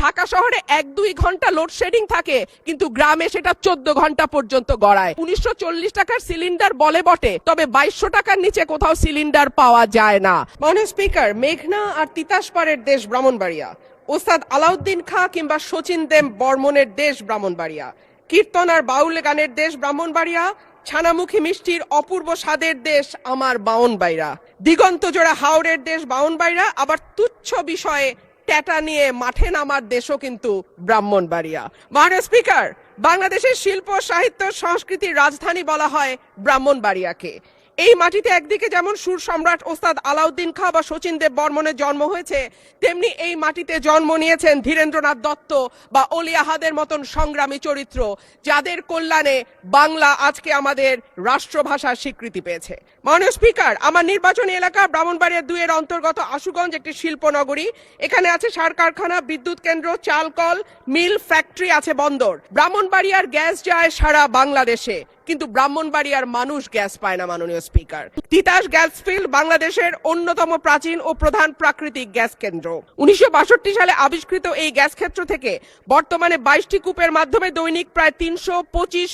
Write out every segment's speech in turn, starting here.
ঢাকা শহরে 1-2 ঘন্টা লোডশেডিং থাকে, কিন্তু গ্রামে সেটা 14 ঘন্টা পর্যন্ত গড়ায়। 1940 টাকার সিলিন্ডার বলে বটে, তবে 2200 টাকার নিচে কোথাও সিলিন্ডার পাওয়া যায় না। মাননীয় স্পিকার, মেঘনা আর তিতাস পাড়ের দেশ ব্রাহ্মণবাড়িয়া, ওস্তাদ আলাউদ্দিন খাঁ কিংবা শচীন দেব বর্মনের দেশ ব্রাহ্মণবাড়িয়া, কীর্তন আর বাউল গানের দেশ ব্রাহ্মণবাড়িয়া, ছানামুখী মিষ্টির অপূর্ব স্বাদের দেশ আমার বাউনবাড়িয়া, দিগন্ত জোড়া হাওড়ের দেশ বাউনবাড়িয়া, আবার তুচ্ছ বিষয়ে ট্যাটা নিয়ে মাঠে নামার দেশও কিন্তু ব্রাহ্মণবাড়িয়া। মাননীয় স্পিকার, বাংলাদেশের শিল্প সাহিত্য সংস্কৃতির রাজধানী বলা হয় ব্রাহ্মণবাড়িয়াকে। এই মাটিতে একদিকে যেমন সুর সম্রাট ওস্তাদ আলাউদ্দিন খাঁ বা শচীন দেব বর্মনের জন্ম হয়েছে, তেমনি এই মাটিতে জন্ম নিয়েছেন ধীরেন্দ্রনাথ দত্ত বা অলি আহাদের মতন সংগ্রামী চরিত্র, যাদের কল্যাণে বাংলা আজকে আমাদের রাষ্ট্রভাষার স্বীকৃতি পেয়েছে। মাননীয় স্পিকার, আমার নির্বাচনী এলাকা ব্রাহ্মণবাড়িয়া 2 এর অন্তর্গত আশুগঞ্জ একটি শিল্পনগরী। এখানে আছে সার কারখানা, বিদ্যুৎ কেন্দ্র, চালকল, মিল, ফ্যাক্টরি, আছে বন্দর। ব্রাহ্মণবাড়িয়ার গ্যাস যায় সারা বাংলাদেশে, কিন্তু ব্রাহ্মণবাড়িয়ার মানুষ গ্যাস পায় না। মাননীয় স্পিকার, তিতাস গ্যাস ফিল্ড বাংলাদেশের অন্যতম প্রাচীন ও প্রধান প্রাকৃতিক গ্যাস কেন্দ্র। 1962 সালে আবিষ্কৃত এই গ্যাস ক্ষেত্র থেকে বর্তমানে 22টি কূপের মাধ্যমে দৈনিক প্রায় 325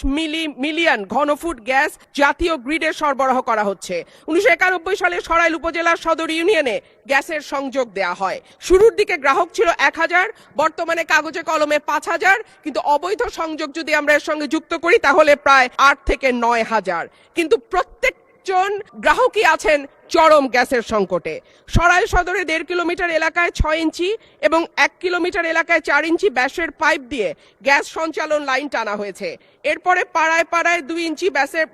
মিলিয়ন ঘনফুট গ্যাস জাতীয় গ্রিডে সরবরাহ করা হচ্ছে। 1991 সালে সরাইল উপজেলার সদর ইউনিয়নে গ্যাসের সংযোগ দেয়া হয়। শুরুর দিকে গ্রাহক ছিল 1000, বর্তমানে কাগজে কলমে 5000, কিন্তু অবৈধ সংযোগ যদি আমরা এর সঙ্গে যুক্ত করি তাহলে প্রায় 8 থেকে 9000। কিন্তু প্রত্যেকজন গ্রাহকই আছেন চরম গ্যাসের সংকটে। সরাইল সদরে 1.5 কিলোমিটার এলাকায় 6 ইঞ্চি এবং 1 কিলোমিটার এলাকায় 4 ইঞ্চি ব্যাসের পাইপ দিয়ে গ্যাস সঞ্চালন লাইন টানা হয়েছে। এরপরে পাড়ায় পাড়ায় 2 ইঞ্চি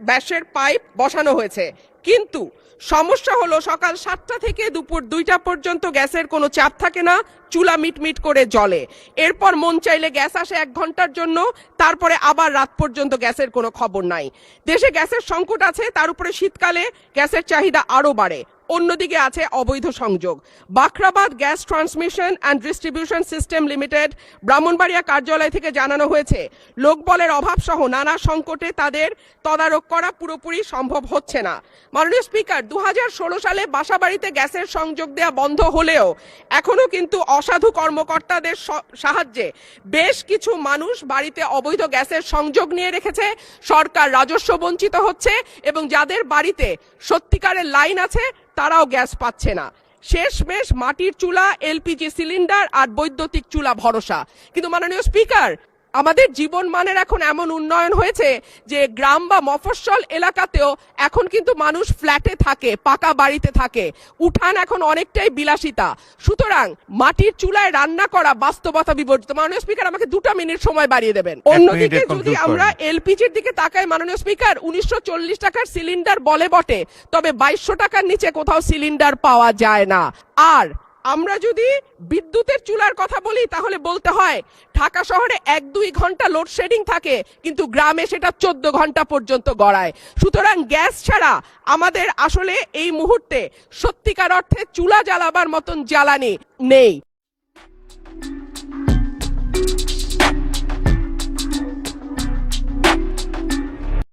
ব্যাসের পাইপ বসানো হয়েছে। কিন্তু সমস্যা হলো সকাল 7টা থেকে দুপুর 2টা পর্যন্ত গ্যাসের কোনো চাপ থাকে না, চুলা মিটমিট করে জ্বলে। এরপর মন চাইলে গ্যাস আসে 1 ঘন্টার জন্য, তারপরে আবার রাত পর্যন্ত গ্যাসের কোনো খবর নাই। দেশে গ্যাসের সংকট আছে, তার উপরে শীতকালে গ্যাসের চাহিদা আরো বাড়ে। অন্যদিকে আছে অবৈধ সংযোগ। Bakhrabad gas transmission and distribution system limited Brahmanbaria কার্যালয় থেকে জানানো হয়েছে, লোকবলের অভাব সহ নানা সংকটে তাদের তদারক করা পুরোপুরি সম্ভব হচ্ছে না। মাননীয় স্পিকার, 2016 সালে বাসাবাড়িতে গ্যাসের সংযোগ দেওয়া বন্ধ হলেও এখনো কিন্তু অসাধু কর্মকর্তাদের সাহায্যে বেশ কিছু মানুষ বাড়িতে অবৈধ গ্যাসের সংযোগ নিয়ে রেখেছে। সরকার রাজস্ব বঞ্চিত হচ্ছে এবং যাদের বাড়িতে সত্যিকারের লাইন আছে তারাও গ্যাস পাচ্ছে না। শেষমেশ মাটির চুলা, এলপিজি সিলিন্ডার আর বৈদ্যুতিক চুলা ভরসা। কিন্তু মাননীয় স্পিকার, আমাদের জীবন মানের এখন এমন উন্নয়ন হয়েছে যে গ্রাম বা মফস্বল এলাকাতেও এখন কিন্তু মানুষ ফ্ল্যাটে থাকে, পাকা বাড়িতে থাকে, উঠান এখন অনেকটাই বিলাসিতা। সুতরাং মাটির চুলায় রান্না করা বাস্তবতা বিবর্জিত। মাননীয় স্পিকার, আমাকে 2 মিনিট সময় বাড়িয়ে দেবেন। অন্যদিকে যদি আমরা এলপিজির দিকে তাকাই, মাননীয় স্পিকার, 1940 টাকার সিলিন্ডার বলে বটে, তবে 2200 টাকার নিচে কোথাও সিলিন্ডার পাওয়া যায় না। আর আমরা যদি বিদ্যুতের চুলার কথা বলি তাহলে বলতে হয় ঢাকা শহরে 1-2 ঘন্টা লোডশেডিং থাকে, কিন্তু গ্রামে সেটা 14 ঘন্টা পর্যন্ত গড়ায়। সুতরাং গ্যাস ছাড়া আমাদের আসলে এই মুহূর্তে সত্যিকার অর্থে চুলা জ্বালাবার মতন জ্বালানি নেই।